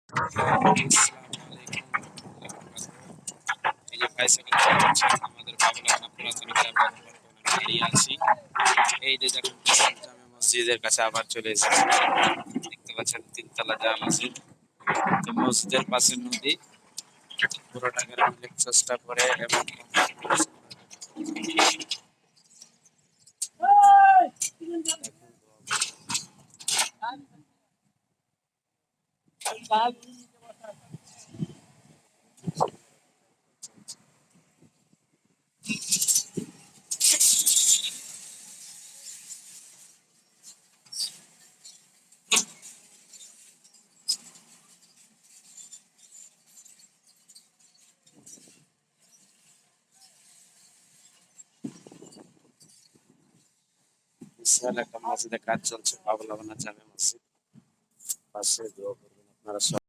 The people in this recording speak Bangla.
আসসালামু আলাইকুম। এই যে বাইসাইকেল চালাচ্ছেন আমাদের বাবুলাখানা পুরাতন গ্রামে বর্তমানে দাঁড়িয়ে আছি। এই যে দেখুন জামে মসজিদের কাছে আবার চলে এসেছি। দেখতে পাচ্ছেন তিনতলা জামে মসজিদ। তো মসজিদের পাশে নদী, পুরোটা গ্রাম অনেক চেষ্টা করে এবং বিশাল একটা মসজিদের কাজ চলছে, বাবুলাখানা জামে মসজিদ। পাশে দোয়া করবেন আপনারা সবাই।